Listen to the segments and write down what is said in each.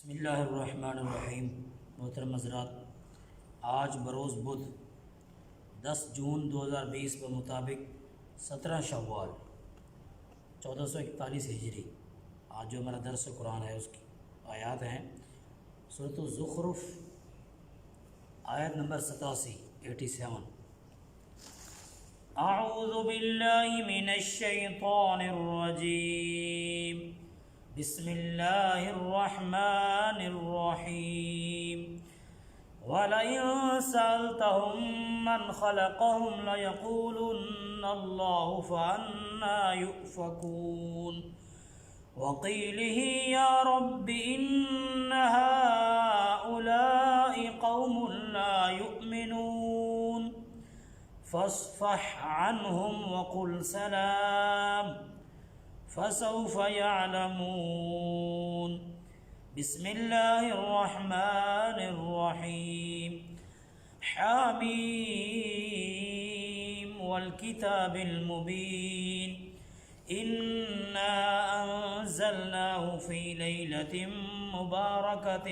بسم اللہ الرحمن الرحیم۔ محترم حضرات، آج بروز بدھ 10 جون 2020 کے مطابق 17 شوال 1441 ہجری، آج جو ہمارا درس قرآن ہے اس کی آیات ہیں سورۃ الزخرف آیت نمبر 87۔ اعوذ باللہ من الشیطان الرجیم، بسم اللہ الرحمن الرحیم۔ وَلَئِن سَأَلْتَهُم مَّنْ خَلَقَهُمْ لَيَقُولُنَّ اللَّهُ فَأَنَّىٰ يُؤْفَكُونَ۔ وَقِيلِهِ يَا رَبِّ إِنَّ هَٰؤُلَاءِ قَوْمٌ لَّا يُؤْمِنُونَ فَاصْفَحْ عَنْهُمْ وَقُلْ سَلَامٌ فسوف يعلمون۔ بسم اللہ الرحمن الرحیم۔ حامیم والکتاب المبین، انا انزلناه فی لیلۃ مبارکۃ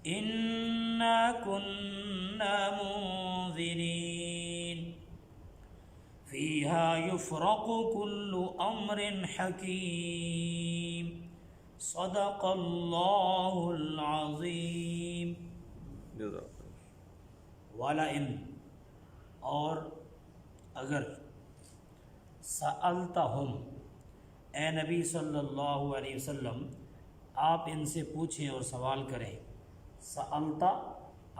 انا كنا منذرین فیہا یفرق کل امر حکیم۔ صدق اللہ العظیم۔ وَلَئِن، اور اگر، سألتہم، اے نبی صلی اللہ علیہ وسلم آپ ان سے پوچھیں اور سوال کریں۔ سألتا،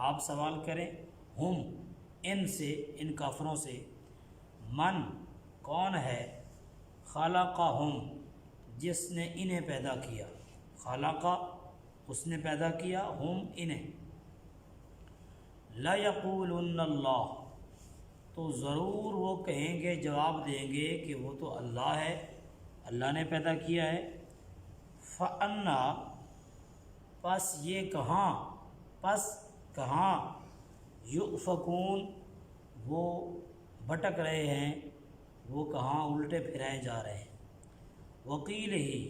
آپ سوال کریں، ہم، ان سے، ان کافروں سے، من، کون ہے، خلقہم، جس نے انہیں پیدا کیا، خلقہ، اس نے پیدا کیا، ہم، انہیں، لَيَقُولُنَّ اللَّهُ، تو ضرور وہ کہیں گے، جواب دیں گے کہ وہ تو اللہ ہے، اللہ نے پیدا کیا ہے۔ فَأَنَّىٰ، پس یہ کہاں، یؤفکون، وہ بھٹک رہے ہیں، وہ کہاں الٹے پھرائے جا رہے ہیں۔ وقیل ہی،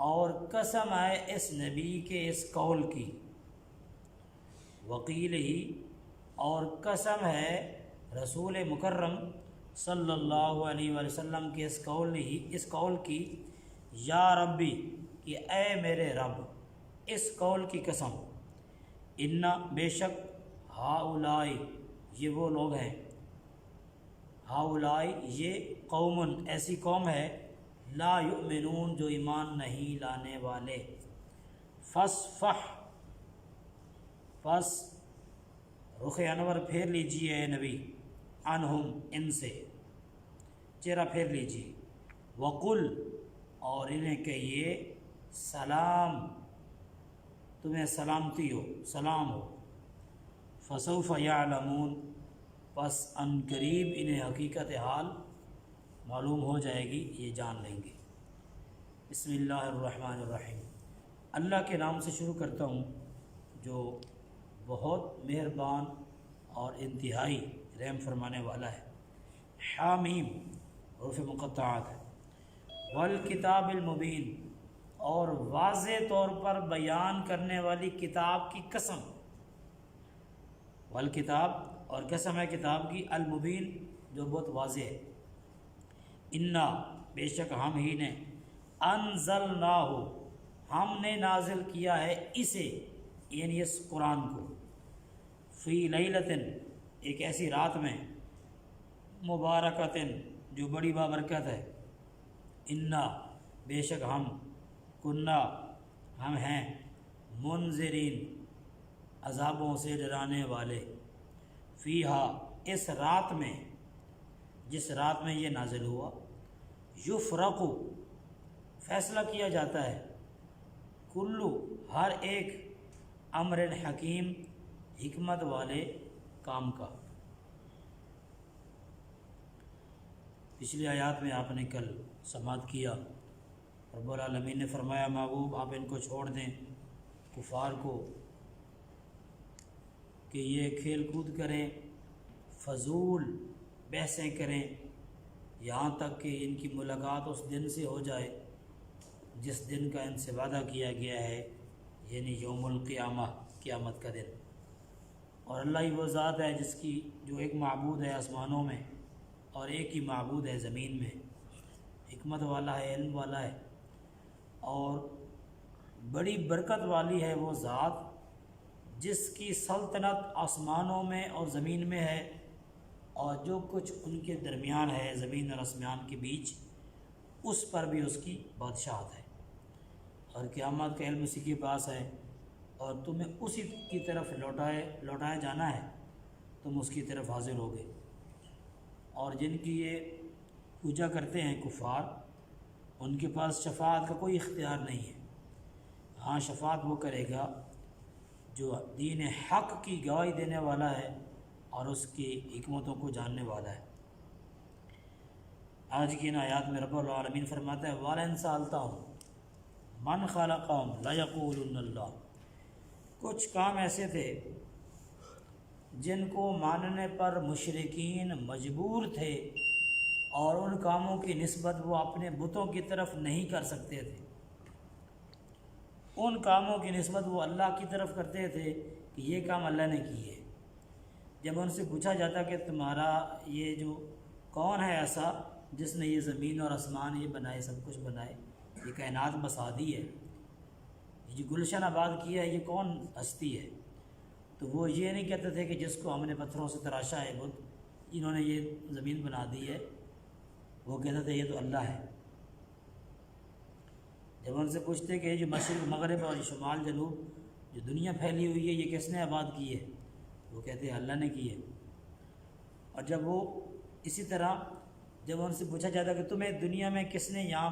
اور قسم ہے اس نبی کے اس قول کی، وقیل ہی، اور قسم ہے رسول مکرم صلی اللہ علیہ وآلہ وسلم کے اس قول کی، یا ربی، کہ اے میرے رب، اس قول کی قسم، انا، بے شک، ہؤلاء، یہ وہ لوگ ہیں، ہؤلاء، یہ قوم، ایسی قوم ہے، لا یؤمنون، جو ایمان نہیں لانے والے۔ فاصفح، پس رخ انور پھیر لیجیے اے نبی، عنہم، ان سے چہرہ پھیر لیجیے، وقل، اور انہیں کہیے، سلام، تمہیں سلامتی ہو، سلام ہو۔ فسوف یعلمون، پس ان قریب انہیں حقیقت حال معلوم ہو جائے گی، یہ جان لیں گے۔ بسم اللہ الرحمن الرحیم، اللہ کے نام سے شروع کرتا ہوں جو بہت مہربان اور انتہائی رحم فرمانے والا ہے۔ حامیم، حروف مقطعات ہے۔ والکتاب المبین، اور واضح طور پر بیان کرنے والی کتاب کی قسم۔ والکتاب، اور قسم ہے کتاب کی، المبین، جو بہت واضح ہے۔ انا، بے شک ہم ہی نے، انزلناہ، ہم نے نازل کیا ہے اسے، یعنی اس قرآن کو، فی لیلۃ، ایک ایسی رات میں، مبارکۃ، جو بڑی بابرکت ہے۔ انا، بے شک ہم، کنا، ہم ہیں، منذرین، عذابوں سے ڈرانے والے، فیہا، اس رات میں، جس رات میں یہ نازل ہوا، یفرق، فیصلہ کیا جاتا ہے، کلو، ہر ایک، امر حکیم، حکمت والے کام کا۔ پچھلی آیات میں آپ نے کل سماعت کیا، رب العالمین نے فرمایا محبوب آپ ان کو چھوڑ دیں، کفار کو، کہ یہ کھیل کود کریں، فضول بحثیں کریں، یہاں تک کہ ان کی ملاقات اس دن سے ہو جائے جس دن کا ان سے وعدہ کیا گیا ہے، یعنی یوم القیامہ، قیامت کا دن۔ اور اللہ ہی وہ ذات ہے جس کی جو ایک معبود ہے آسمانوں میں اور ایک ہی معبود ہے زمین میں، حکمت والا ہے، علم والا ہے، اور بڑی برکت والی ہے وہ ذات جس کی سلطنت آسمانوں میں اور زمین میں ہے، اور جو کچھ ان کے درمیان ہے زمین اور آسمان کے بیچ، اس پر بھی اس کی بادشاہت ہے، اور قیامت کا علم اسی کے پاس ہے، اور تمہیں اسی کی طرف لوٹایا جانا ہے، تم اس کی طرف حاضر ہوگے۔ اور جن کی یہ پوجا کرتے ہیں کفار، ان کے پاس شفاعت کا کوئی اختیار نہیں ہے۔ ہاں شفاعت وہ کرے گا جو دین حق کی گواہی دینے والا ہے اور اس کی حکمتوں کو جاننے والا ہے۔ آج کی ان آیات میں رب العالمین فرماتا ہے وَلَئِن سَأَلْتَهُمْ مَنْ خَلَقَهُمْ لَيَقُولُنَّ اللَّهُ۔ کچھ کام ایسے تھے جن کو ماننے پر مشرکین مجبور تھے، اور ان کاموں کی نسبت وہ اپنے بتوں کی طرف نہیں کر سکتے تھے، ان کاموں کی نسبت وہ اللہ کی طرف کرتے تھے کہ یہ کام اللہ نے کی ہے۔ جب ان سے پوچھا جاتا کہ تمہارا یہ جو کون ہے ایسا جس نے یہ زمین اور آسمان یہ بنائے، سب کچھ بنائے، یہ کائنات بسا دی ہے، یہ جو گلشن آباد کیا ہے، یہ کون ہستی ہے؟ تو وہ یہ نہیں کہتے تھے کہ جس کو ہم نے پتھروں سے تراشا ہے بت، انہوں نے یہ زمین بنا دی ہے، وہ کہتے تھے یہ تو اللہ ہے۔ جب ان سے پوچھتے کہ یہ جو مشرق مغرب اور شمال جنوب جو دنیا پھیلی ہوئی ہے یہ کس نے آباد کی ہے؟ وہ کہتے ہیں اللہ نے کی ہے۔ اور جب وہ اسی طرح جب ان سے پوچھا جاتا کہ تمہیں دنیا میں کس نے یہاں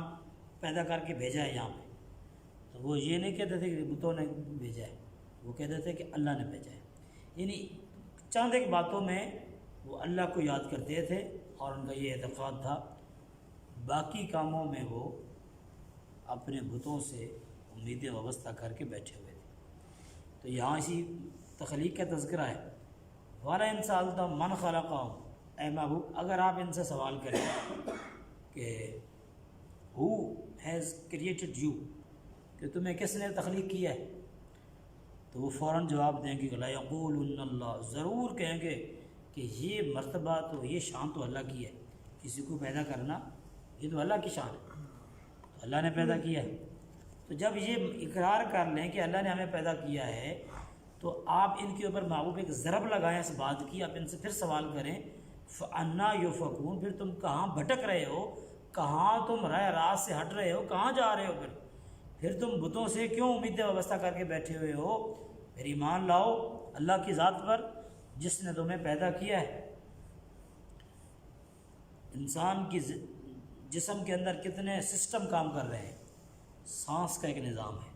پیدا کر کے بھیجا ہے یہاں پہ، تو وہ یہ نہیں کہتے تھے کہ بتوں نے بھیجا ہے، وہ کہتے تھے کہ اللہ نے بھیجا ہے۔ یعنی چند ایک باتوں میں وہ اللہ کو یاد کرتے تھے اور ان کا یہ اعتقاد تھا، باقی کاموں میں وہ اپنے بتوں سے امیدیں وابستہ کر کے بیٹھے ہوئے تھے۔ تو یہاں اسی تخلیق کا تذکرہ ہے، وَلَئِن سَأَلْتَهُمْ مَنْ خَلَقَهُمْ، اے محبوب اگر آپ ان سے سوال کریں کہ who has created you، کہ تمہیں کس نے تخلیق کیا ہے، تو وہ فوراً جواب دیں گے کہ لَيَقُولُنَّ اللَّهُ، ضرور کہیں گے کہ یہ مرتبہ تو یہ شان تو اللہ کی ہے، کسی کو پیدا کرنا یہ تو اللہ کی شان ہے، اللہ نے پیدا کیا ہے۔ تو جب یہ اقرار کر لیں کہ اللہ نے ہمیں پیدا کیا ہے، تو آپ ان کے اوپر محبوب ایک ضرب لگائیں اس بات کی، آپ ان سے پھر سوال کریں فَأَنَّا يُؤْفَكُونَ، پھر تم کہاں بھٹک رہے ہو، کہاں تم راہ راست سے ہٹ رہے ہو، کہاں جا رہے ہو، پھر تم بتوں سے کیوں امیدیں وابستہ کر کے بیٹھے ہوئے ہو؟ پھر ایمان لاؤ اللہ کی ذات پر جس نے تمہیں پیدا کیا ہے۔ انسان کی جسم کے اندر کتنے سسٹم کام کر رہے ہیں، سانس کا ایک نظام ہے،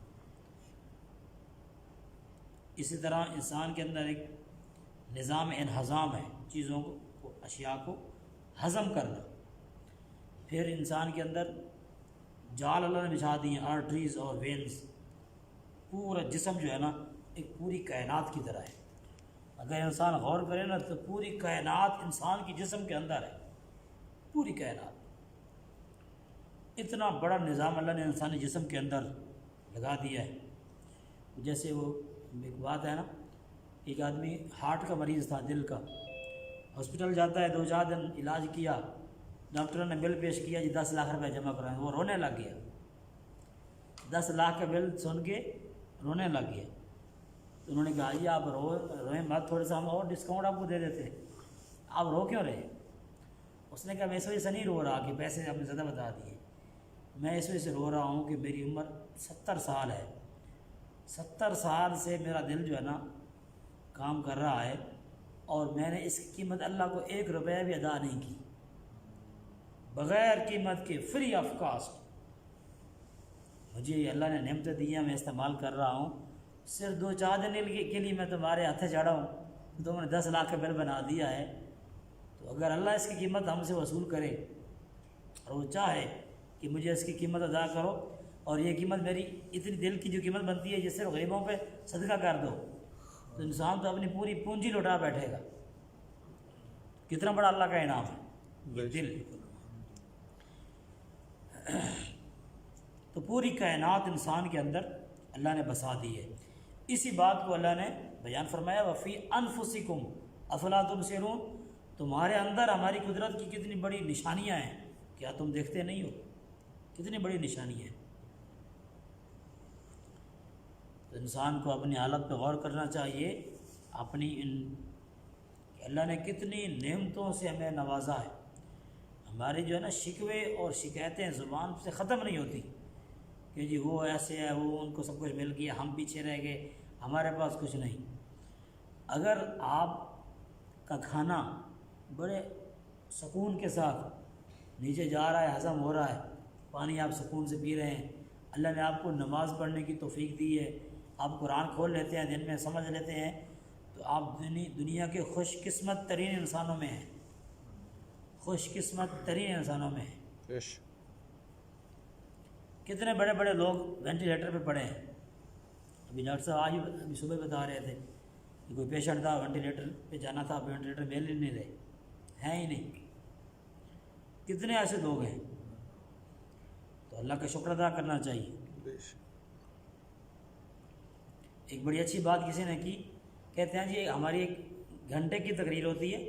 اسی طرح انسان کے اندر ایک نظام انہضام ہے، چیزوں کو اشیاء کو ہضم کرنا۔ پھر انسان کے اندر جال اللہ نے بچھا دی ہیں، آرٹریز اور وینز، پورا جسم جو ہے نا ایک پوری کائنات کی طرح ہے۔ اگر انسان غور کرے نا تو پوری کائنات انسان کی جسم کے اندر ہے، پوری کائنات، اتنا بڑا نظام اللہ نے انسانی جسم کے اندر لگا دیا ہے۔ جیسے وہ ایک بات ہے نا، ایک آدمی ہارٹ کا مریض تھا، دل کا، ہاسپٹل جاتا ہے، 2-4 دن علاج کیا، ڈاکٹروں نے بل پیش کیا جی 10 لاکھ روپے جمع کرائیں، وہ رونے لگ گیا، 10 لاکھ کا بل سن کے رونے لگ گیا۔ تو انہوں نے کہا جی آپ روئیں مت، تھوڑا سا ہم اور ڈسکاؤنٹ آپ کو دے دیتے، آپ رو کیوں رہے؟ اس نے کہا میں اس وجہ سے نہیں رو رہا کہ پیسے آپ نے زیادہ بتا دیے، میں اس وجہ سے رو رہا ہوں کہ میری عمر 70 سال ہے، 70 سال سے میرا دل جو ہے نا کام کر رہا ہے، اور میں نے اس کی قیمت اللہ کو 1 روپیہ بھی ادا نہیں کی، بغیر قیمت کے، فری آف کاسٹ مجھے اللہ نے نعمتیں دی ہیں، میں استعمال کر رہا ہوں، صرف 2-4 دن کے لیے میں تمہارے ہاتھے چڑھا ہوں، تم نے 10 لاکھ کا بل بنا دیا ہے۔ تو اگر اللہ اس کی قیمت ہم سے وصول کرے اور وہ چاہے کہ مجھے اس کی قیمت ادا کرو، اور یہ قیمت میری اتنی دل کی جو قیمت بنتی ہے جس سے غریبوں پہ صدقہ کر دو، تو انسان تو اپنی پوری پونجی لوٹا بیٹھے گا۔ کتنا بڑا اللہ کا انعام ہے دل۔ تو پوری کائنات انسان کے اندر اللہ نے بسا دی ہے۔ اسی بات کو اللہ نے بیان فرمایا وفی انفسکم افلا تبصرون، تمہارے اندر ہماری قدرت کی کتنی بڑی نشانیاں ہیں، کیا تم دیکھتے نہیں ہو؟ کتنی بڑی نشانی ہے۔ تو انسان کو اپنی حالت پہ غور کرنا چاہیے، اپنی کہ اللہ نے کتنی نعمتوں سے ہمیں نوازا ہے۔ ہماری جو ہے نا شکوے اور شکایتیں زبان سے ختم نہیں ہوتی کہ جی وہ ایسے ہے، وہ ان کو سب کچھ مل گیا، ہم پیچھے رہ گئے، ہمارے پاس کچھ نہیں۔ اگر آپ کا کھانا بڑے سکون کے ساتھ نیچے جا رہا ہے، ہضم ہو رہا ہے، پانی آپ سکون سے پی رہے ہیں، اللہ نے آپ کو نماز پڑھنے کی توفیق دی ہے، آپ قرآن کھول لیتے ہیں، دن میں سمجھ لیتے ہیں، تو آپ دنیا کے خوش قسمت ترین انسانوں میں ہیں، خوش قسمت ترین انسانوں میں ہیں۔ کتنے بڑے بڑے لوگ وینٹیلیٹر پہ پڑے ہیں۔ ابھی ڈاکٹر صاحب ابھی صبح بتا رہے تھے کہ کوئی پیشنٹ تھا، وینٹیلیٹر پہ جانا تھا، وینٹیلیٹر مل ہی نہیں رہے ہیں ہی نہیں۔ کتنے ایسے لوگ ہیں، تو اللہ کا شکر ادا کرنا چاہیے۔ ایک بڑی اچھی بات کسی نے کی، کہتے ہیں جی ہماری ایک گھنٹے کی تقریر ہوتی ہے،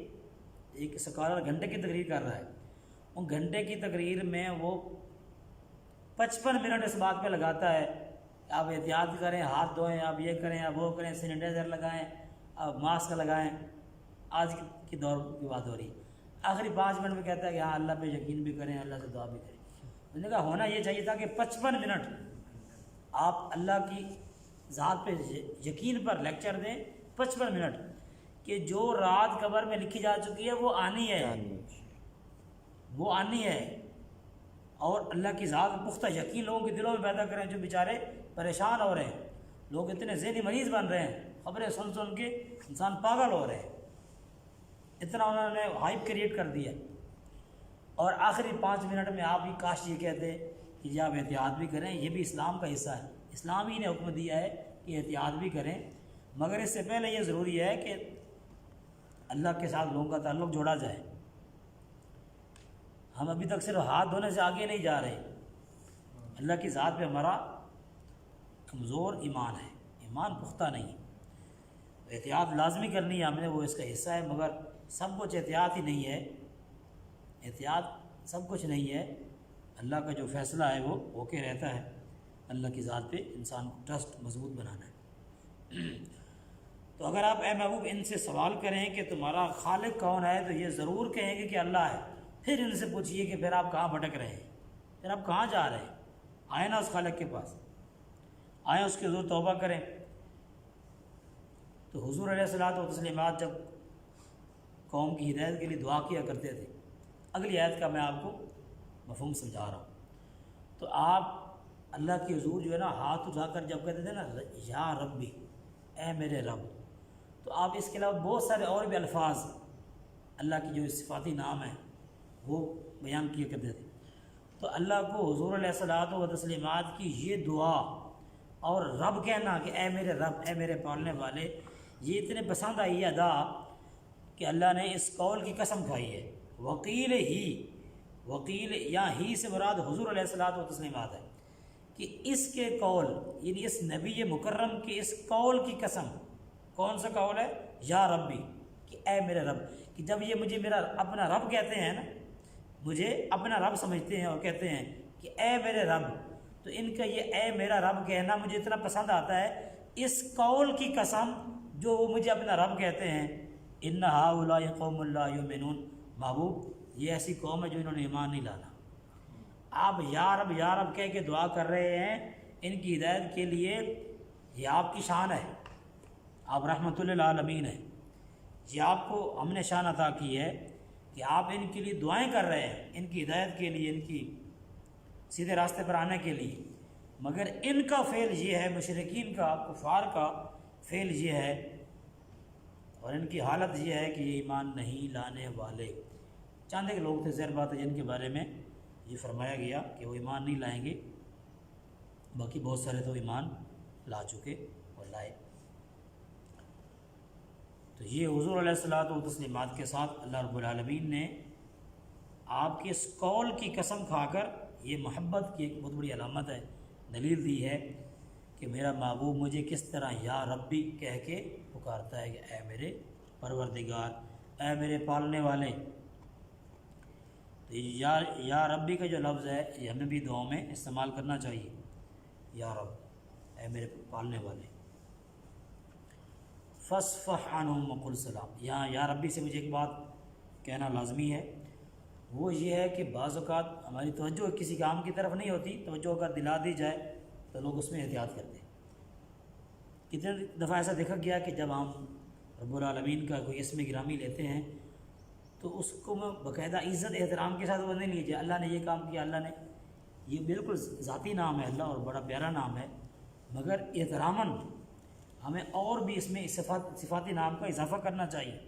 ایک سکالر گھنٹے کی تقریر کر رہا ہے، ان گھنٹے کی تقریر میں وہ 55 منٹ اس بات پہ لگاتا ہے کہ آپ احتیاط کریں، ہاتھ دھوئیں، آپ یہ کریں، آپ وہ کریں، سینیٹائزر لگائیں، آپ ماسک لگائیں۔ آج کی دور کی بات ہو رہی ہے، آخری 5 منٹ میں کہتا ہے کہ ہاں اللہ پہ یقین بھی کریں، اللہ سے دعا بھی کریں۔ میں نے کہا ہونا یہ چاہیے تھا کہ 55 منٹ آپ اللہ کی ذات پہ یقین پر لیکچر دیں، 55 منٹ، کہ جو رات قبر میں لکھی جا چکی ہے وہ آنی ہے، وہ آنی ہے، اور اللہ کی ذات پختہ یقین لوگوں کے دلوں میں پیدا کریں جو بیچارے پریشان ہو رہے ہیں۔ لوگ اتنے ذہنی مریض بن رہے ہیں، خبریں سن سن کے انسان پاگل ہو رہے ہیں، اتنا انہوں نے ہائپ کریٹ کر دیا۔ اور آخری 5 منٹ میں آپ ہی کاش یہ کہتے کہ جی آپ احتیاط بھی کریں، یہ بھی اسلام کا حصہ ہے، اسلام ہی نے حکم دیا ہے کہ احتیاط بھی کریں، مگر اس سے پہلے یہ ضروری ہے کہ اللہ کے ساتھ لوگوں کا تعلق جوڑا جائے۔ ہم ابھی تک صرف ہاتھ دھونے سے آگے نہیں جا رہے، اللہ کی ذات پہ ہمارا کمزور ایمان ہے، ایمان پختہ نہیں۔ احتیاط لازمی کرنی ہے ہم نے، وہ اس کا حصہ ہے، مگر سب کچھ احتیاط ہی نہیں ہے، احتیاط سب کچھ نہیں ہے۔ اللہ کا جو فیصلہ ہے وہ ہو کے رہتا ہے، اللہ کی ذات پہ انسان کو ٹرسٹ مضبوط بنانا ہے۔ تو اگر آپ اے محبوب ان سے سوال کریں کہ تمہارا خالق کون ہے، تو یہ ضرور کہیں گے کہ اللہ ہے۔ پھر ان سے پوچھئے کہ پھر آپ کہاں بھٹک رہے ہیں، پھر آپ کہاں جا رہے ہیں؟ آئیں نا اس خالق کے پاس، آئیں اس کے حضور توبہ کریں۔ تو حضور علیہ الصلوۃ والتسلیمات جب قوم کی ہدایت کے لیے دعا کیا کرتے تھے، اگلی آیت کا میں آپ کو مفہوم سمجھا رہا ہوں۔ تو آپ اللہ کے حضور جو ہے نا ہاتھ اٹھا کر جب کہتے تھے نا یا ربی، اے میرے رب، تو آپ اس کے علاوہ بہت سارے اور بھی الفاظ اللہ کی جو صفاتی نام ہیں وہ بیان کیا کرتے تھے۔ تو اللہ کو حضور علیہ الصلوۃ والتسلیمات کی یہ دعا اور رب کہنا کہ اے میرے رب، اے میرے پالنے والے، یہ اتنے پسند آئی ادا کہ اللہ نے اس قول کی قسم کھائی ہے۔ وکیل ہی، وکیل یا ہی سے مراد حضور علیہ الصلوۃ والتسلیمات ہے، کہ اس کے قول یعنی اس نبی مکرم کے اس قول کی قسم۔ کون سا قول ہے؟ یا ربی، کہ اے میرے رب، کہ جب یہ مجھے میرا اپنا رب کہتے ہیں نا، مجھے اپنا رب سمجھتے ہیں اور کہتے ہیں کہ اے میرے رب، تو ان کا یہ اے میرا رب کہنا مجھے اتنا پسند آتا ہے، اس قول کی قسم جو وہ مجھے اپنا رب کہتے ہیں، ان ہؤلاء قوم لا یؤمنون، محبوب یہ ایسی قوم ہے جو انہوں نے ایمان نہیں لانا۔ آپ یا رب کہہ کے دعا کر رہے ہیں ان کی ہدایت کے لیے، یہ آپ کی شان ہے، آپ رحمت للعالمین ہیں، یہ آپ کو ہم نے شان عطا کی ہے کہ آپ ان کے لیے دعائیں کر رہے ہیں، ان کی ہدایت کے لیے، ان کی سیدھے راستے پر آنے کے لیے، مگر ان کا فعل یہ ہے، مشرکین کا، کفار کا فعل یہ ہے اور ان کی حالت یہ ہے کہ یہ ایمان نہیں لانے والے۔ چند ایک لوگ تھے ظاہر بات ہے جن کے بارے میں یہ فرمایا گیا کہ وہ ایمان نہیں لائیں گے، باقی بہت سارے تو ایمان لا چکے اور لائے۔ تو یہ حضور علیہ الصلوۃ والتسلیمات کے ساتھ اللہ رب العالمین نے آپ کے اس قول کی قسم کھا کر یہ محبت کی ایک بہت بڑی علامت ہے، دلیل دی ہے کہ میرا محبوب مجھے کس طرح یا ربی کہہ کے پکارتا ہے کہ اے میرے پروردگار، اے میرے پالنے والے۔ تو یا ربی کا جو لفظ ہے یہ ہمیں بھی دعاؤں میں استعمال کرنا چاہیے، یا رب اے میرے پالنے والے۔ فاصفح عنہم وقل سلام، یہاں یا ربی سے مجھے ایک بات کہنا لازمی ہے، وہ یہ ہے کہ بعض اوقات ہماری توجہ کسی کام کی طرف نہیں ہوتی، توجہ اگر دلا دی جائے تو لوگ اس میں احتیاط کرتے ہیں۔ کتنے دفعہ ایسا دیکھا گیا کہ جب ہم رب العالمین کا کوئی اسم گرامی لیتے ہیں تو اس کو باقاعدہ عزت احترام کے ساتھ وہ نہیں لیجیے، اللہ نے یہ کام کیا، اللہ نے یہ بالکل ذاتی نام ہے اللہ اور بڑا پیارا نام ہے، مگر احتراماً ہمیں اور بھی اس میں صفاتی نام کا اضافہ کرنا چاہیے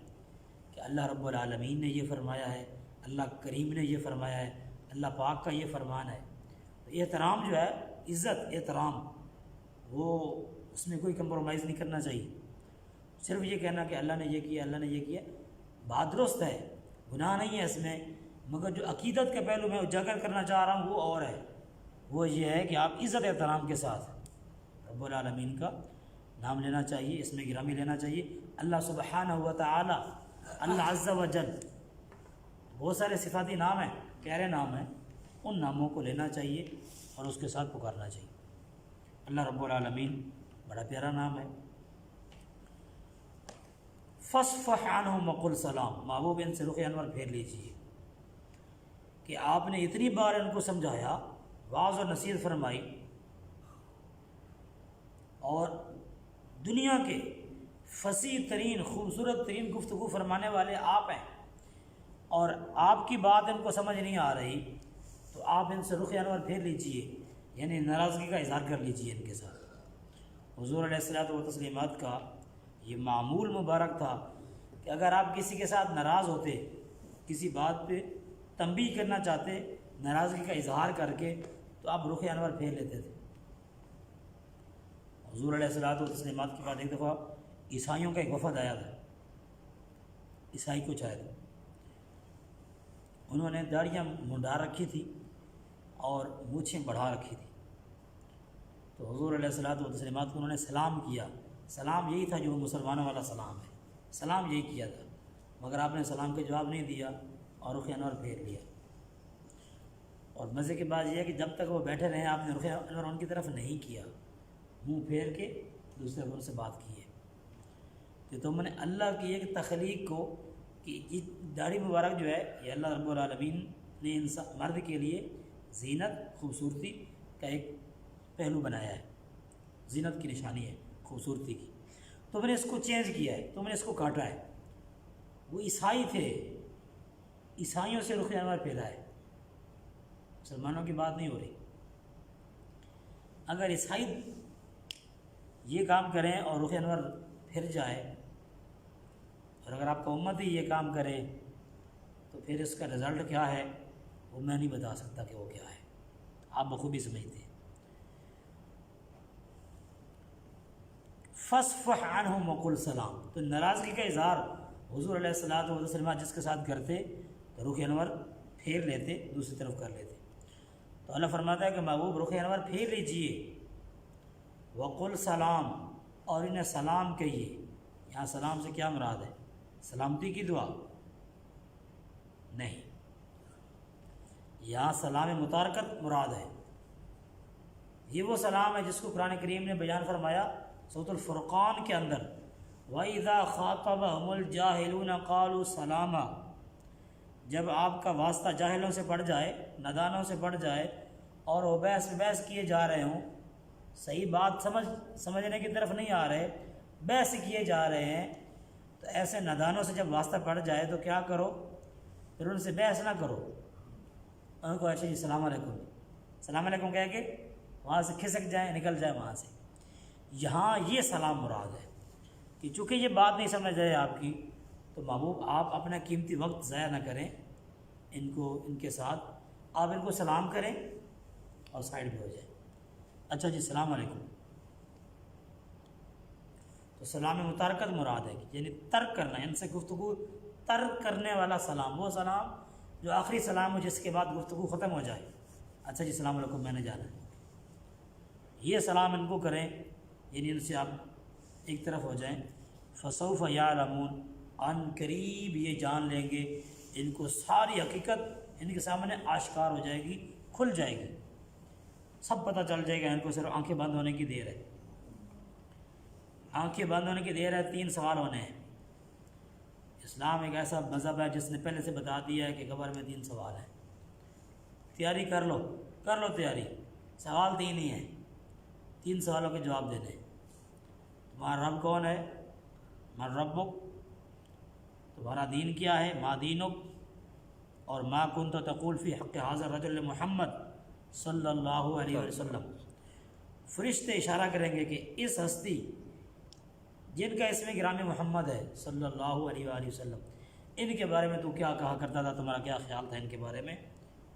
کہ اللہ رب العالمین نے یہ فرمایا ہے، اللہ کریم نے یہ فرمایا ہے، اللہ پاک کا یہ فرمان ہے۔ تو احترام جو ہے، عزت احترام، وہ اس میں کوئی کمپرومائز نہیں کرنا چاہیے۔ صرف یہ کہنا کہ اللہ نے یہ کیا، اللہ نے یہ کیا، بات درست ہے، گناہ نہیں ہے اس میں، مگر جو عقیدت کے پہلو میں اجاگر کرنا چاہ رہا ہوں وہ اور ہے، وہ یہ ہے کہ آپ عزت احترام کے ساتھ رب العالمین کا نام لینا چاہیے، اس میں گرامی لینا چاہیے۔ اللہ سبحانہ و تعالی، اللہ عز و جل، بہت سارے صفاتی نام ہیں، پیارے نام ہیں، ان ناموں کو لینا چاہیے اور اس کے ساتھ پکارنا چاہیے۔ اللہ رب العالمین بڑا پیارا نام ہے۔ فاصفح عنہم وقل سلام، محبوب ان سے رخ انور پھیر لیجیے کہ آپ نے اتنی بار ان کو سمجھایا، واعظ اور نصیحت فرمائی، اور دنیا کے فصیح ترین خوبصورت ترین گفتگو فرمانے والے آپ ہیں، اور آپ کی بات ان کو سمجھ نہیں آ رہی تو آپ ان سے رخ انور پھیر لیجیے، یعنی ناراضگی کا اظہار کر لیجیے ان کے ساتھ۔ حضور علیہ الصلوۃ والتسلیمات کا یہ معمول مبارک تھا کہ اگر آپ کسی کے ساتھ ناراض ہوتے، کسی بات پہ تنبیہ کرنا چاہتے ناراضگی کا اظہار کر کے، تو آپ رخ انور پھیر لیتے تھے۔ حضور علیہ الصلوۃ والتسلیمات کے بعد ایک دفعہ عیسائیوں کا ایک وفد آیا تھا، عیسائی کچھ آئے تھے، انہوں نے داڑھیاں منڈا رکھی تھی اور مونچھیں بڑھا رکھی تھی۔ تو حضور علیہ الصلوۃ والتسلیمات کو انہوں نے سلام کیا، سلام یہی تھا جو مسلمانوں والا سلام ہے، سلام یہی کیا تھا، مگر آپ نے سلام کا جواب نہیں دیا اور رخ انور پھیر لیا۔ اور مزے کی بات یہ ہے کہ جب تک وہ بیٹھے رہے آپ نے رخ انور ان کی طرف نہیں کیا، منہ پھیر کے دوسرے ان سے بات کی ہے کہ تم نے اللہ کی ایک تخلیق کو، کہ یہ داڑھی مبارک جو ہے یہ اللہ رب العالمین نے انسان مرد کے لیے زینت خوبصورتی کا ایک پہلو بنایا ہے، زینت کی نشانی ہے خوبصورتی کی، تم نے اس کو چینج کیا ہے، تم نے اس کو کاٹا ہے۔ وہ عیسائی تھے، عیسائیوں سے رخ انور پھیلا ہے، مسلمانوں کی بات نہیں ہو رہی۔ اگر عیسائی یہ کام کریں اور رخ انور پھر جائے، اور اگر آپ کا امت ہی یہ کام کرے تو پھر اس کا رزلٹ کیا ہے وہ میں نہیں بتا سکتا کہ وہ کیا ہے، آپ بخوبی سمجھتے ہیں۔ فاصفح عنہم وقل سلام، تو ناراضگی کا اظہار حضور علیہ الصلوۃ والسلام جس کے ساتھ کرتے تو رخ انور پھیر لیتے، دوسری طرف کر لیتے۔ تو اللہ فرماتا ہے کہ محبوب رخ انور پھیر لیجئے، وقل سلام، اور انہیں سلام کہیے۔ یہاں سلام سے کیا مراد ہے؟ سلامتی کی دعا نہیں، یہاں سلام متارکت مراد ہے۔ یہ وہ سلام ہے جس کو قرآن کریم نے بیان فرمایا سورۃ الفرقان کے اندر، وَإِذَا خَاطَبَهُمُ الْجَاهِلُونَ قَالُوا سَلَامًا، جب آپ کا واسطہ جاہلوں سے پڑ جائے، نادانوں سے پڑ جائے، اور وہ بحث کیے جا رہے ہوں، صحیح بات سمجھنے کی طرف نہیں آ رہے، بحث کیے جا رہے ہیں، تو ایسے نادانوں سے جب واسطہ پڑ جائے تو کیا کرو؟ پھر ان سے بحث نہ کرو، ان کو اچھا جی السلام علیکم، السلام علیکم کہہ کے وہاں سے کھسک جائیں، نکل جائیں وہاں سے۔ یہاں یہ سلام مراد ہے کہ چونکہ یہ بات نہیں سمجھ رہے آپ کی، تو محبوب آپ اپنا قیمتی وقت ضائع نہ کریں، ان کے ساتھ آپ ان کو سلام کریں اور سائڈ پہ ہو جائیں، اچھا جی السلام علیکم۔ تو سلام متارکت مراد ہے، یعنی ترک کرنا، ان سے گفتگو ترک کرنے والا سلام، وہ سلام جو آخری سلام ہو جس کے بعد گفتگو ختم ہو جائے، اچھا جی السلام علیکم میں نے جانا ہے، یہ سلام ان کو کریں، یعنی ان سے آپ ایک طرف ہو جائیں، فسوف یعلمون، عن قریب یہ جان لیں گے، ان کو ساری حقیقت ان کے سامنے آشکار ہو جائے گی، کھل جائے گی، سب پتہ چل جائے گا، ان کو صرف آنکھیں بند ہونے کی دیر ہے، آنکھیں بند ہونے کی دیر ہے، 3 سوال ہونے ہیں۔ اسلام ایک ایسا مذہب ہے جس نے پہلے سے بتا دیا ہے کہ قبر میں 3 سوال ہیں، تیاری کر لو تیاری، سوال 3 ہی ہیں، 3 سوالوں کے جواب دینے ہیں۔ تمہارا رب کون ہے؟ من ربک، تمہارا دین کیا ہے؟ ما دینک، اور ما کنت تقول فی حق ھذا الرجل محمد صلی اللہ علیہ وسلم۔ فرشتے اشارہ کریں گے کہ اس ہستی جن کا اسم گرامی محمد ہے صلی اللہ علیہ وآلہ وسلم، ان کے بارے میں تو کیا کہا کرتا تھا، تمہارا کیا خیال تھا ان کے بارے میں،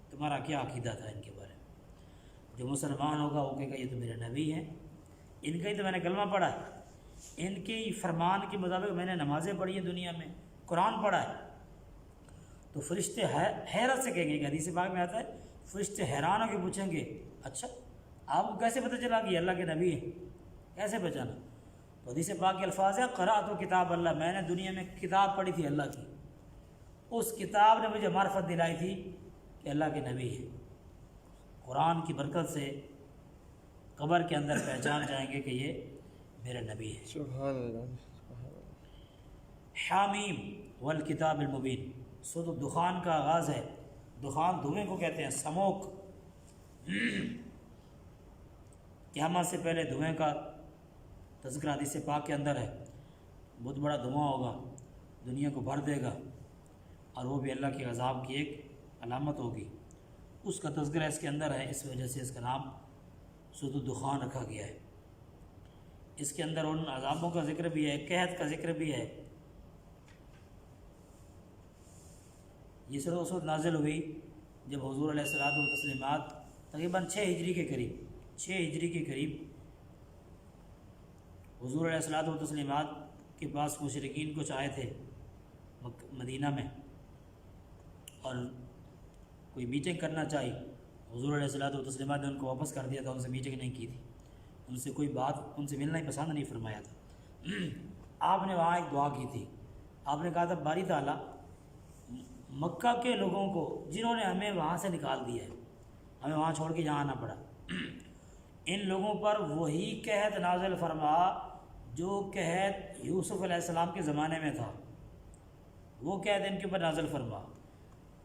تمہارا کیا عقیدہ تھا ان کے بارے میں۔ جو مسلمان ہوگا وہ کہے گا یہ تو میرے نبی ہیں، ان کا ہی تو میں نے کلمہ پڑھا ہے، ان کے فرمان کے مطابق میں نے نمازیں پڑھی ہیں، دنیا میں قرآن پڑھا ہے۔ تو فرشتے حیرت سے کہیں گے کہ حدیث پاک میں آتا ہے، فرشتے حیران ہو کے پوچھیں گے اچھا آپ کو کیسے پتہ چلا کہ یہ اللہ کے نبی ہیں، کیسے پہچانا؟ تو حدیث پاک کے الفاظ ہیں، قرأت کتاب اللہ، میں نے دنیا میں کتاب پڑھی تھی اللہ کی، اس کتاب نے مجھے معرفت دلائی تھی کہ اللہ کے نبی ہیں۔ قرآن کی برکت سے قبر کے اندر پہچان جائیں گے کہ یہ میرے نبی ہیں۔ سبحان اللہ۔ حامیم والکتاب المبین، سورۃ الدخان کا آغاز ہے، دخان دھوئیں کو کہتے ہیں، سموک، قیامت سے پہلے دھوئیں کا تذکرہ حدیث پاک کے اندر ہے، بہت بڑا دھواں ہوگا، دنیا کو بھر دے گا، اور وہ بھی اللہ کے عذاب کی ایک علامت ہوگی، اس کا تذکرہ اس کے اندر ہے، اس وجہ سے اس کا نام سورۃ الدخان رکھا گیا ہے۔ اس کے اندر ان عذابوں کا ذکر بھی ہے، قحط کا ذکر بھی ہے۔ یہ سورۃ اس وقت نازل ہوئی جب حضور علیہ الصلوۃ والتسلیمات تقریباً 6 ہجری کے قریب حضور علیہ الصلوۃ والتسلیمات کے پاس مشرکین کچھ آئے تھے مدینہ میں، اور کوئی میٹنگ کرنا چاہی، حضور علیہ الصلوۃ والتسلیمات نے ان کو واپس کر دیا تھا، ان سے میٹنگ نہیں کی تھی، ان سے کوئی بات، ان سے ملنا ہی پسند نہیں فرمایا تھا۔ آپ نے وہاں ایک دعا کی تھی، آپ نے کہا تھا باری تعالیٰ مکہ کے لوگوں کو جنہوں نے ہمیں وہاں سے نکال دیا ہے، ہمیں وہاں چھوڑ کے جہاں آنا پڑا، ان لوگوں پر وہی قحط نازل فرما جو قحط یوسف علیہ السلام کے زمانے میں تھا، وہ قحط ان کے اوپر نازل فرما،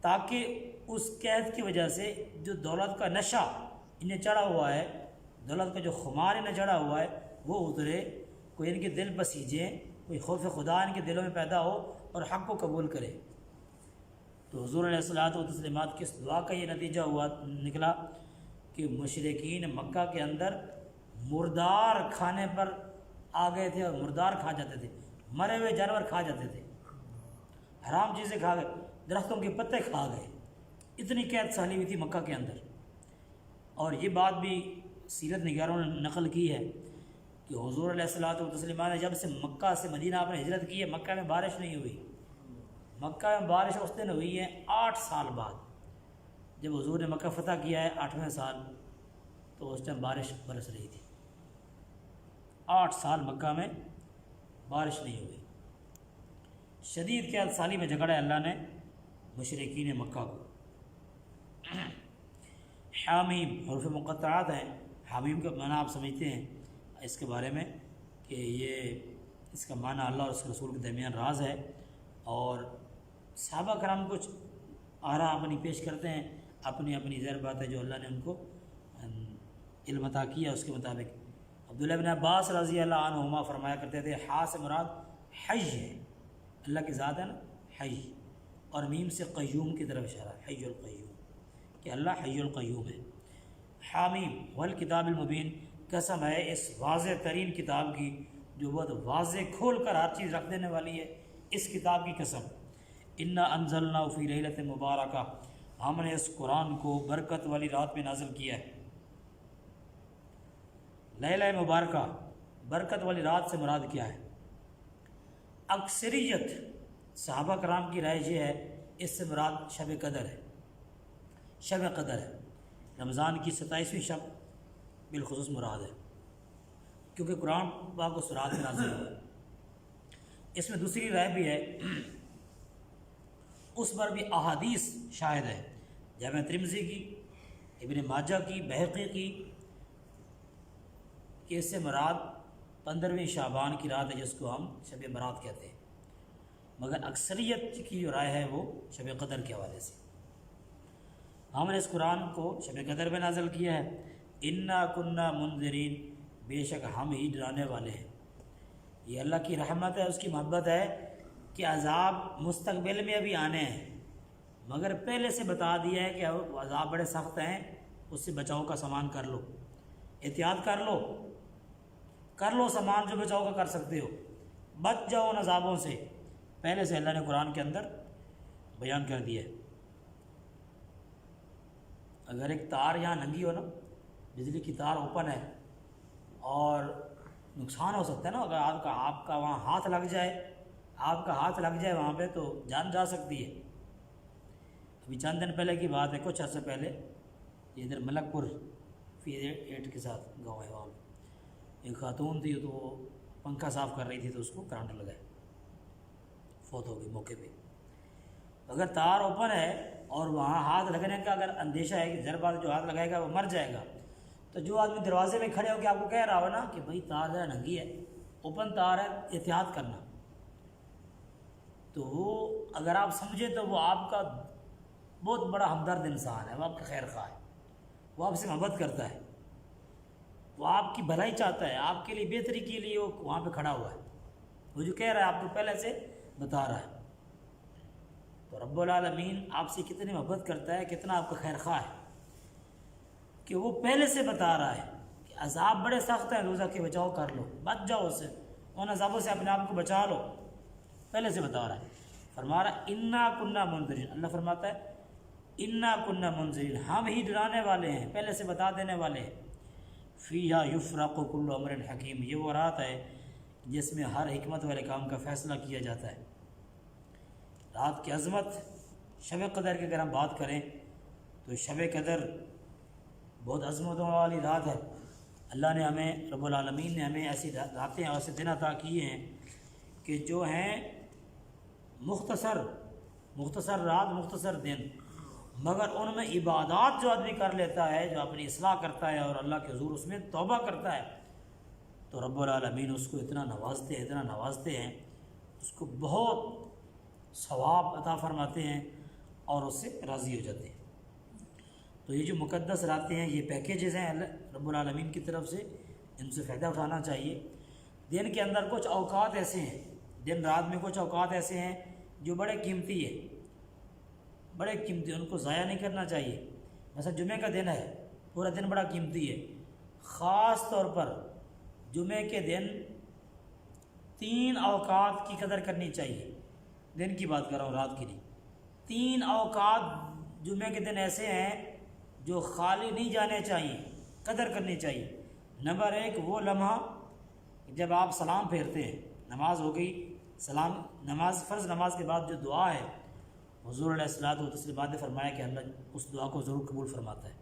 تاکہ اس قحط کی وجہ سے جو دولت کا نشہ انہیں چڑھا ہوا ہے، دولت کا جو خمار انہیں چڑھا ہوا ہے وہ اترے، کوئی ان کے دل بسیجے، کوئی خوف خدا ان کے دلوں میں پیدا ہو اور حق کو قبول کرے۔ تو حضور علیہ الصلوۃ والتسلیمات کی اس دعا کا یہ نتیجہ نکلا کہ مشرکین مکہ کے اندر مردار کھانے پر آ گئے تھے، اور مردار کھا جاتے تھے، مرے ہوئے جانور کھا جاتے تھے، حرام چیزیں کھا گئے، درختوں کے پتے کھا گئے، اتنی قحط سالی ہوئی تھی مکہ کے اندر۔ اور یہ بات بھی سیرت نگاروں نے نقل کی ہے کہ حضور علیہ الصلوۃ والتسلیمات نے جب سے مکہ سے مدینہ آپ نے ہجرت کی ہے، مکہ میں بارش نہیں ہوئی، مکہ میں بارش اس دن ہوئی ہے 8 سال بعد، جب حضور نے مکہ فتح کیا ہے 8ویں سال، تو اس ٹائم بارش برس رہی تھی، 8 سال مکہ میں بارش نہیں ہوئی، شدید قحط سالی میں جھگڑا ہے اللہ نے مشرکین مکہ کو۔ حامیم حروف مقطعات ہیں، حامیم کا معنی آپ سمجھتے ہیں اس کے بارے میں کہ یہ اس کا معنی اللہ اور اس کے رسول کے درمیان راز ہے، اور صحابہ کرام کچھ آراء اپنی پیش کرتے ہیں، اپنی اپنی ظاہر بات ہے جو اللہ نے ان کو علم عطا کیا اس کے مطابق۔ عبداللہ بن عباس رضی اللہ عنہما فرمایا کرتے تھے ہا سے مراد حی ہے، اللہ کی ذات ہے نا حی، اور میم سے قیوم کی طرف اشارہ ہے، حی القیوم، کہ اللہ حی القیوم ہے۔ حامیم والکتاب المبین، قسم ہے اس واضح ترین کتاب کی جو بہت واضح کھول کر ہر چیز رکھ دینے والی ہے، اس کتاب کی قسم۔ انا انزلنا فی لیلۃ مبارکہ، ہم نے اس قرآن کو برکت والی رات میں نازل کیا ہے۔ لیلہ مبارکہ، برکت والی رات سے مراد کیا ہے؟ اکثریت صحابہ کرام کی رائے یہ ہے اس سے مراد شب قدر ہے، شب قدر ہے، رمضان کی 27ویں شب بالخصوص مراد ہے، کیونکہ قرآن پاک اس رات میں نازل ہوا ہے۔ اس میں دوسری رائے بھی ہے، اس پر بھی احادیث شاہد ہے، جامع ترمذی کی، ابن ماجہ کی، بہقی کی، کہ اس سے مراد 15ویں شعبان کی رات ہے جس کو ہم شب برات کہتے ہیں، مگر اکثریت کی جو رائے ہے وہ شب قدر کے حوالے سے۔ ہم نے اس قرآن کو شب قدر میں نازل کیا ہے۔ انا کننا منذرین، بے شک ہم ہی ڈرانے والے ہیں۔ یہ اللہ کی رحمت ہے، اس کی محبت ہے کہ عذاب مستقبل میں ابھی آنے ہیں، مگر پہلے سے بتا دیا ہے کہ عذاب بڑے سخت ہیں، اس سے بچاؤ کا سامان کر لو، احتیاط کر لو سامان جو بچاؤ کا کر سکتے ہو، بچ جاؤ ان عذابوں سے، پہلے سے اللہ نے قرآن کے اندر بیان کر دیا ہے۔ اگر ایک تار یہاں ننگی ہو نا، بجلی کی تار اوپن ہے اور نقصان ہو سکتا ہے نا، اگر آپ کا وہاں ہاتھ لگ جائے وہاں پہ تو جان جا سکتی ہے۔ ابھی چند دن پہلے کی بات ہے، کچھ عرصے پہلے، ادھر ملک پور فی 8 کے ساتھ گاؤں ہے، وہاں ایک خاتون تھی تو وہ پنکھا صاف کر رہی تھی تو اس کو کرنٹ لگا، فوت ہو گئی موقع پہ۔ اگر تار اوپن ہے اور وہاں ہاتھ لگنے کا اگر اندیشہ ہے کہ ظاہر بات جو ہاتھ لگائے گا وہ مر جائے گا، تو جو آدمی دروازے میں کھڑے ہو کے آپ کو کہہ رہا ہو نا کہ بھائی تار ذرا ننگی ہے، اوپن تار ہے، احتیاط کرنا، تو وہ اگر آپ سمجھیں تو وہ آپ کا بہت بڑا ہمدرد انسان ہے، وہ آپ کا خیر خواہ ہے، وہ آپ سے محبت کرتا ہے، وہ آپ کی بھلائی چاہتا ہے، آپ کے لیے بہتری کے لیے وہ وہاں پہ کھڑا ہوا ہے، وہ جو کہہ رہا ہے آپ کو پہلے سے بتا رہا ہے۔ تو رب العالمین آپ سے کتنی محبت کرتا ہے، کتنا آپ کا خیر خواہ ہے کہ وہ پہلے سے بتا رہا ہے کہ عذاب بڑے سخت ہیں، روزہ کے بچاؤ کر لو، بچ جاؤ اس سے، ان عذابوں سے اپنے آپ کو بچا لو، پہلے سے بتا رہا ہے۔ فرما رہا انا کننا منذرین، اللہ فرماتا ہے انا کننا منذرین، ہم ہی ڈرانے والے ہیں، پہلے سے بتا دینے والے ہیں۔ فیہا یفرق کل امر حکیم، یہ وہ رات ہے جس میں ہر حکمت والے کام کا فیصلہ کیا جاتا ہے۔ رات کی عظمت، شب قدر کی اگر ہم بات کریں تو شب قدر بہت عظمتوں والی رات ہے۔ اللہ نے ہمیں، رب العالمین نے ہمیں ایسی راتیں اور ایسے دن عطا کیے ہیں کہ جو ہیں مختصر رات، مختصر دن، مگر ان میں عبادات جو آدمی کر لیتا ہے، جو اپنی اصلاح کرتا ہے اور اللہ کے حضور اس میں توبہ کرتا ہے، تو رب العالمین اس کو اتنا نوازتے ہیں، اس کو بہت ثواب عطا فرماتے ہیں اور اس سے راضی ہو جاتے ہیں۔ تو یہ جو مقدس راتیں ہیں، یہ پیکیجز ہیں اللہ رب العالمین کی طرف سے، ان سے فائدہ اٹھانا چاہیے۔ دن کے اندر کچھ اوقات ایسے ہیں، دن رات میں کچھ اوقات ایسے ہیں جو بڑے قیمتی ان کو ضائع نہیں کرنا چاہیے۔ مثلا جمعہ کا دن ہے، پورا دن بڑا قیمتی ہے، خاص طور پر جمعے کے دن 3 اوقات کی قدر کرنی چاہیے۔ دن کی بات کر رہا ہوں، رات کی نہیں۔ 3 اوقات جمعے کے دن ایسے ہیں جو خالی نہیں جانے چاہیے، قدر کرنی چاہیے۔ نمبر 1 وہ لمحہ جب آپ سلام پھیرتے ہیں، نماز ہو گئی، فرض نماز کے بعد جو دعا ہے، حضور علیہ الصلوۃ والتسلیمات نے فرمایا کہ اللہ اس دعا کو ضرور قبول فرماتا ہے۔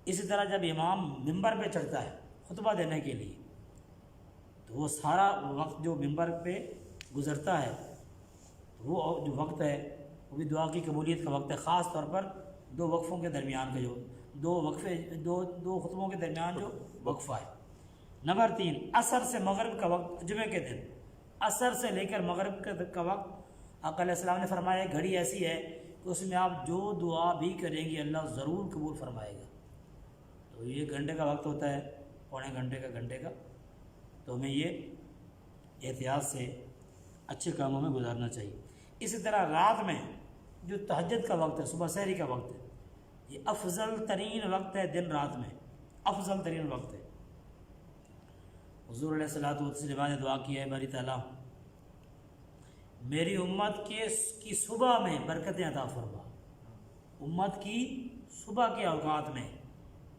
اسی طرح جب امام ممبر پہ چڑھتا ہے خطبہ دینے کے لیے، تو وہ سارا وقت جو ممبر پہ گزرتا ہے، وہ جو وقت ہے وہ بھی دعا کی قبولیت کا وقت ہے، خاص طور پر 2 وقفوں کے درمیان کا جو دو خطبوں کے درمیان جو وقفہ ہے۔ نمبر 3 عصر سے مغرب کا وقت، جمعے کے دن عصر سے لے کر مغرب کا وقت، آقا علیہ السلام نے فرمایا گھڑی ایسی ہے کہ اس میں آپ جو دعا بھی کریں گے اللہ ضرور قبول فرمائے گا۔ تو یہ گھنٹے کا وقت ہوتا ہے، پونے گھنٹے کا، تو ہمیں یہ احتیاط سے اچھے کاموں میں گزارنا چاہیے۔ اسی طرح رات میں جو تہجد کا وقت ہے، صبح سحری کا وقت ہے، یہ افضل ترین وقت ہے، دن رات میں افضل ترین وقت ہے۔ حضور علیہ الصلوۃ والسلام نے دعا کی ہے، باری تعالیٰ میری امت کی صبح میں برکتیں عطا فرما، امت کی صبح کے اوقات میں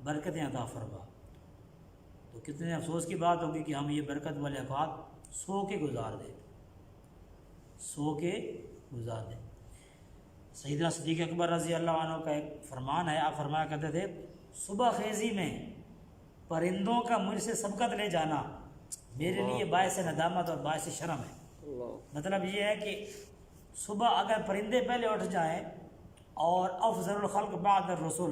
برکتیں عطا فرما۔ تو کتنے افسوس کی بات ہوگی کہ ہم یہ برکت والے اوقات سو کے گزار دیں۔ سیدنا صدیق اکبر رضی اللہ عنہ کا ایک فرمان ہے، آپ فرمایا کرتے تھے صبح خیزی میں پرندوں کا مجھ سے سبقت لے جانا میرے لیے باعث ندامت اور باعث شرم ہے۔ مطلب یہ ہے کہ صبح اگر پرندے پہلے اٹھ جائیں اور افضل الخلق بعد الرسول،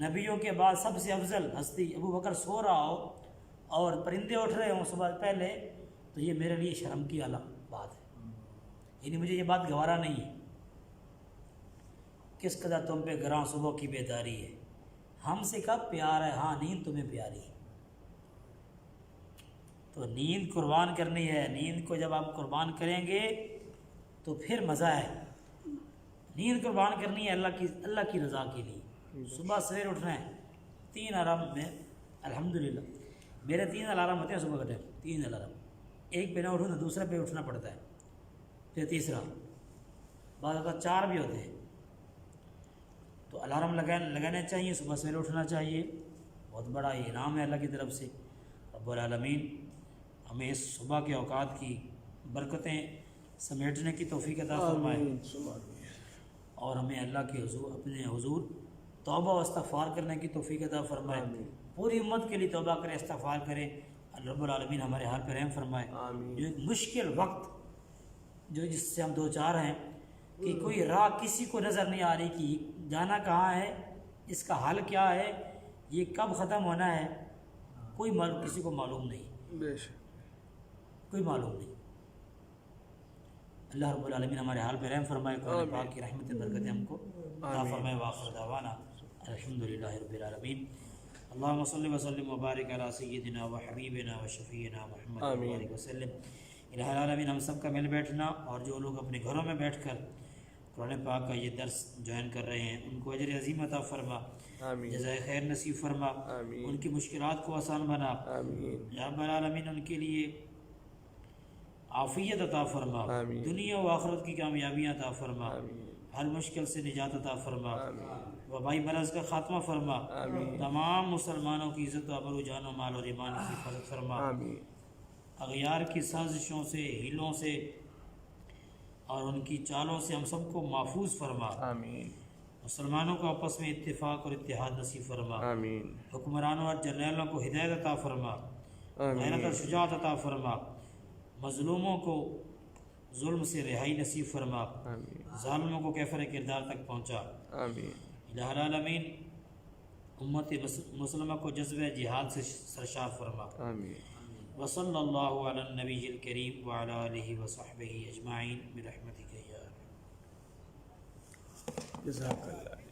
نبیوں کے بعد سب سے افضل ہستی ابو بکر سو رہا ہو اور پرندے اٹھ رہے ہوں صبح پہلے، تو یہ میرے لیے شرم کی اعلیٰ بات ہے، یعنی مجھے یہ بات گوارا نہیں ہے۔ کس قدر تم پہ گراں صبح کی بیداری ہے، ہم سے کب پیار ہے، ہاں نیند تمہیں پیاری ہے۔ تو نیند قربان کرنی ہے، نیند کو جب آپ قربان کریں گے تو پھر مزہ ہے۔ نیند قربان کرنی ہے اللہ کی رضا کے لیے۔ صبح سویر اٹھنا ہے، 3 الارم میں الحمدللہ میرے 3 الارم ہوتے ہیں صبح کا ٹائم، 3 الارم، ایک پہ نہ اٹھوں تو دوسرے پہ اٹھنا پڑتا ہے، پھر تیسرا، بعض اوقات 4 بھی ہوتے ہیں۔ تو الارم لگانے چاہیے، صبح سویر اٹھنا چاہیے، بہت بڑا انعام ہے اللہ کی طرف سے۔ رب العالمین ہمیں اس صبح کے اوقات کی برکتیں سمیٹنے کی توفیق عطا فرمائے اور ہمیں اللہ کے حضور اپنے حضور توبہ و استغفار کرنے کی توفیق عطا فرمائے۔ پوری امت کے لیے توبہ کرے، استغفار کرے، رب العالمین ہمارے حال پہ رحم فرمائے۔ جو ایک مشکل وقت جس سے ہم دو چار ہیں کہ کوئی راہ کسی کو نظر نہیں آ رہی کہ جانا کہاں ہے، اس کا حل کیا ہے، یہ کب ختم ہونا ہے، کوئی کسی کو معلوم نہیں، کوئی معلوم نہیں۔ اللہ رب العالمین ہمارے حال پہ رحم فرمائے، قرآن پاک کی رحمت برکتیں ہم کو عطا فرمائے۔ وآخر دعوانا الحمدللہ رب العالمین۔ اللہم صلی وسلم وبارک علی سیدنا و حبیبنا و شفیعنا محمد وبارک وسلم۔ الہ العالمین ہم سب کا مل بیٹھنا اور جو لوگ اپنے گھروں میں بیٹھ کر قرآن پاک کا یہ درس جوائن کر رہے ہیں ان کو اجر عظیم عطا فرما، جزائے خیر نصیب فرما، ان کی مشکلات کو آسان بنا یا رب العالمین، ان کے لیے عافیت عطا فرما، دنیا و آخرت کی کامیابیاں عطا فرما، ہر مشکل سے نجات عطا فرما، وبائی مرض کا خاتمہ فرما، تمام مسلمانوں کی عزت و آبرو جان و مال اور ایمان کی حفاظت فرما، اغیار کی سازشوں سے، ہیلوں سے اور ان کی چالوں سے ہم سب کو محفوظ فرما، مسلمانوں کو آپس میں اتفاق اور اتحاد نصیب فرما، حکمرانوں اور جرنیلوں کو ہدایت عطا فرما، غیرت اور شجاعت عطا فرما، مظلوموں کو ظلم سے رہائی نصیب فرما، ظالموں کو کیفر کردار تک پہنچا۔ الہ العالمین امت مسلمہ کو جذبہ جہاد سے سرشار فرما۔ وصلی اللہ علی النبی الکریم وعلی آلہ وصحبہ اجمعین برحمتک یا ارحم۔ جزاک اللہ۔